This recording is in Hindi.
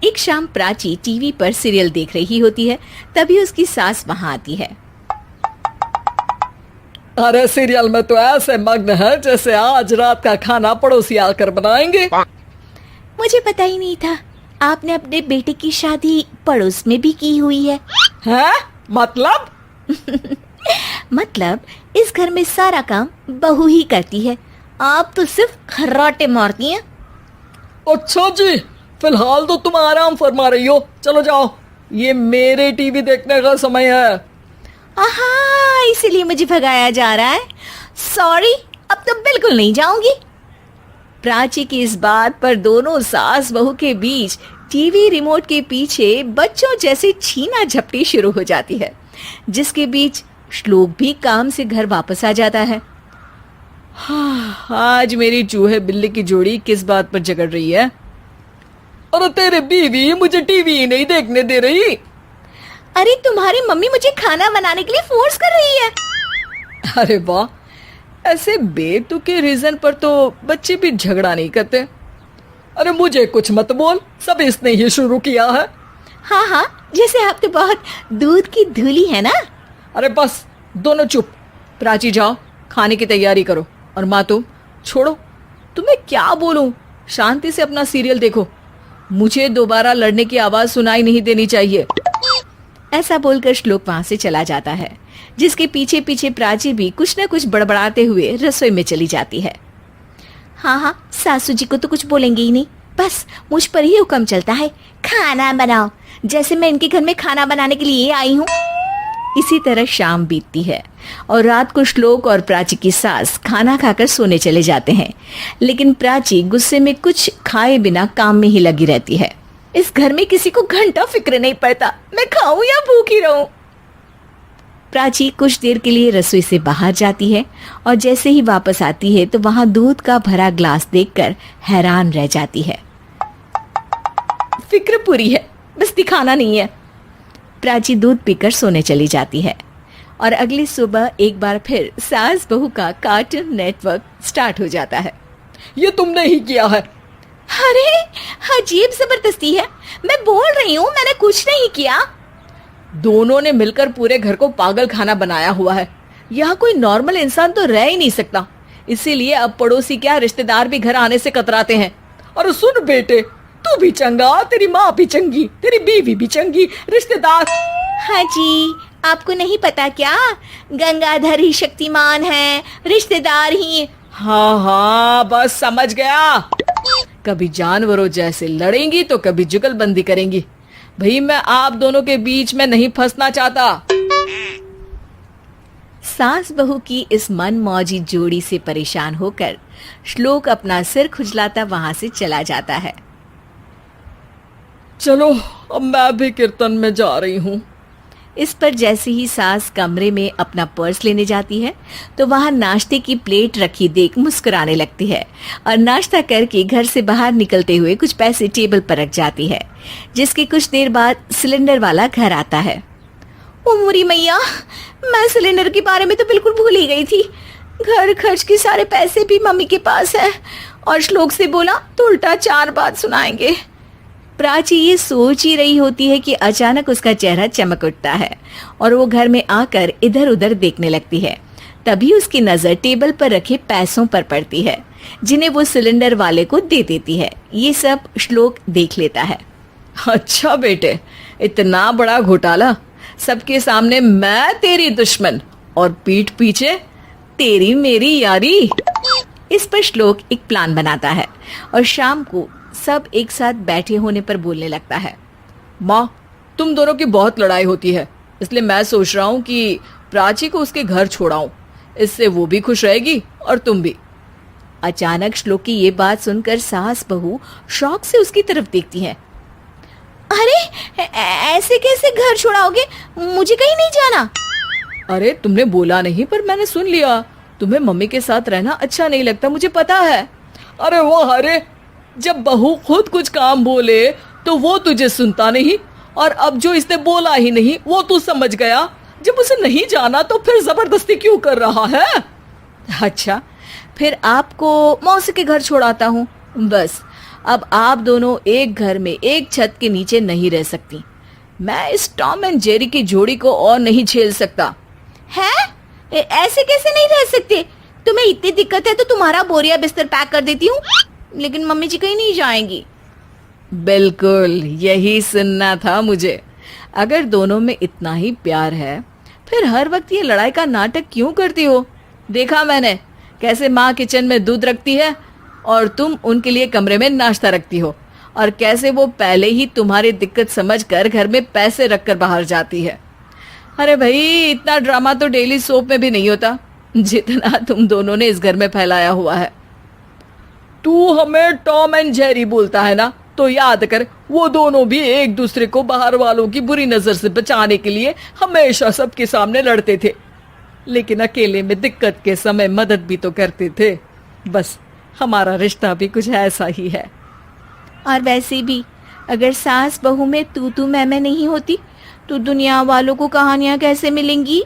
एक शाम प्राची टीवी पर सीरियल देख रही होती है। तभी उसकी सास वहां आती है। अरे सीरियल में तो ऐसे मग्न है जैसे आज रात का खाना पड़ोसी आकर बनाएंगे। मुझे पता ही नहीं था आपने अपने बेटे की शादी पड़ोस में भी की हुई है। हैं? मतलब? मतलब इस घर में सारा काम बहू ही करती है, आप तो सिर्फ खर्राटे मारती हैं। अच्छा जी, फिलहाल तो तुम आराम फरमा रही हो, चलो जाओ, ये मेरे टीवी देखने का समय है। आहा, इसीलिए मुझे भगाया जा रहा है। सॉरी, अब तो बिल्कुल नहीं जाऊंगी। प्राची की इस बात पर दोनों सास बहू के बीच टीवी रिमोट के पीछे बच्चों जैसे छीना झपटी शुरू हो जाती है, जिसके बीच श्लोक भी काम से घर वापस आ जाता है। आज मेरी चूहे बिल्ली की जोड़ी किस बात पर झगड़ रही है? अरे तेरे बीवी मुझे टीवी ही नहीं देखने दे रही। अरे तुम्हारी मम्मी मुझे खाना बनाने के लिए फोर्स कर रही है। अरे वाह, ऐसे बेतुके रीजन पर तो बच्चे भी झगड़ा नहीं करते। अरे मुझे कुछ मत बोल, सब इसने ही शुरू किया है। हाँ हाँ, जैसे आप तो बहुत दूध की धूली है ना। अरे बस दोनों चुप। प्राची जाओ, खाने की तैयारी करो। और माँ तुम छोड़ो, तुम्हें क्या बोलूं, शांति से अपना सीरियल देखो, मुझे दोबारा लड़ने की आवाज सुनाई नहीं देनी चाहिए। ऐसा बोलकर श्लोक वहां से चला जाता है, जिसके पीछे पीछे प्राची भी कुछ न कुछ बड़बड़ाते हुए रसोई में चली जाती है। हाँ हाँ, सासू जी को तो कुछ बोलेंगे ही नहीं, बस मुझ पर ही हुक्म चलता है, खाना बनाओ, जैसे मैं इनके घर में खाना बनाने के लिए आई हूँ। इसी तरह शाम बीतती है और रात को श्लोक और प्राची की सास खाना खाकर सोने चले जाते हैं, लेकिन प्राची गुस्से में कुछ खाए बिना काम में ही लगी रहती है। इस घर में किसी को घंटा फिक्र नहीं पड़ता, मैं खाऊं या भूखी रहूं। प्राची कुछ देर के लिए रसोई से बाहर जाती है और जैसे ही वापस आती है तो वहां दूध का भरा ग्लास देखकर हैरान रह जाती है। फिक्र पूरी है, बस दिखाना नहीं है। प्राची दूध पीकर सोने चली जाती है और अगली सुबह एक बार फिर सास बहू का कार्टून नेटवर्क स्टार्ट हो जाता है। ये तुमने ही किया है। अरे अजीब जबरदस्ती है, मैं बोल रही हूँ मैंने कुछ नहीं किया। दोनों ने मिलकर पूरे घर को पागल खाना बनाया हुआ है। यहाँ कोई नॉर्मल इंसान तो रह ही नहीं सकता, इसीलिए अब पड़ोसी क्या रिश्तेदार भी घर आने से कतराते हैं। और सुन बेटे, तू भी चंगा, तेरी माँ भी चंगी, तेरी बीवी भी चंगी, रिश्तेदार। हाँ जी, आपको नहीं पता क्या, गंगाधर ही शक्तिमान है, रिश्तेदार ही। हाँ हाँ, बस समझ गया। कभी जानवरों जैसे लड़ेंगी तो कभी जुगलबंदी करेंगी। भाई मैं आप दोनों के बीच में नहीं फंसना चाहता। सास बहू की इस मन मौजी जोड़ी से परेशान होकर श्लोक अपना सिर खुजलाता वहां से चला जाता है। चलो अब मैं भी कीर्तन में जा रही हूँ। इस पर जैसे ही सास कमरे में अपना पर्स लेने जाती है तो वहां नाश्ते की प्लेट रखी देख मुस्कुराने लगती है और नाश्ता करके घर से बाहर निकलते हुए कुछ पैसे टेबल पर रख जाती है, जिसके कुछ देर बाद सिलेंडर वाला घर आता है। ओ मोरी मैया, मैं सिलेंडर के बारे में तो बिल्कुल भूल ही गई थी। घर खर्च के सारे पैसे भी मम्मी के पास है और श्लोक से बोला तो उल्टा 4 बात सुनाएंगे। प्राची ये सोच ही रही होती है कि अचानक उसका चेहरा चमक उठता है और वो घर में आकर इधर उधर देखने लगती है। तभी उसकी नजर टेबल पर रखे पैसों पर पड़ती है, जिन्हें वो सिलेंडर वाले को दे देती है। ये सब श्लोक देख लेता है। अच्छा बेटे, इतना बड़ा घोटाला, सबके सामने मैं तेरी दुश्मन और पीठ पीछे तेरी मेरी यारी। इस पर श्लोक एक प्लान बनाता है और शाम को सब एक साथ बैठे होने पर बोलने लगता है। माँ, तुम दोनों की बहुत लड़ाई होती है, इसलिए मैं सोच रहा हूँ कि प्राची को उसके घर छोड़ाऊं, इससे वो भी खुश रहेगी और तुम भी। अचानक श्लोक की ये बात सुनकर सास बहू शौक से उसकी तरफ देखती हैं। अरे ऐसे कैसे घर छोड़ाओगे, मुझे कहीं नहीं जाना। अरे तुमने बोला नहीं पर मैंने सुन लिया, तुम्हें मम्मी के साथ रहना अच्छा नहीं लगता, मुझे पता है। अरे वो अरे, जब बहू खुद कुछ काम बोले तो वो तुझे सुनता नहीं, और अब जो इसने बोला ही नहीं वो तू समझ गया। जब उसे नहीं जाना तो फिर जबरदस्ती क्यों कर रहा है? अच्छा, फिर आपको मौसी के घर छोड़ाता हूँ, बस अब आप दोनों एक घर में एक छत के नीचे नहीं रह सकती। मैं इस टॉम एंड जेरी की जोड़ी को और नहीं झेल सकता। है? ऐसे कैसे नहीं रह सकते? तुम्हें इतनी दिक्कत है तो तुम्हारा बोरिया बिस्तर पैक कर देती हूँ, लेकिन मम्मी जी कहीं नहीं जाएंगी। बिल्कुल यही सुनना था मुझे। अगर दोनों में इतना ही प्यार है फिर हर वक्त ये लड़ाई का नाटक क्यों करती हो? देखा मैंने कैसे माँ किचन में दूध रखती है और तुम उनके लिए कमरे में नाश्ता रखती हो, और कैसे वो पहले ही तुम्हारी दिक्कत समझकर घर में पैसे रखकर बाहर जाती है। अरे भाई, इतना ड्रामा तो डेली सोप में भी नहीं होता जितना तुम दोनों ने इस घर में फैलाया हुआ है। तू हमें टॉम एंड जेरी बोलता है ना, तो याद कर वो दोनों भी एक दूसरे को बाहर वालों की बुरी नजर से बचाने के लिए हमेशा सबके सामने लड़ते थे, लेकिन अकेले में दिक्कत के समय मदद भी तो करते थे। बस हमारा रिश्ता भी कुछ ऐसा ही है। और वैसे भी अगर सास बहू में तू मैं नहीं होती तो दुनिया वालों को कहानियां कैसे मिलेंगी?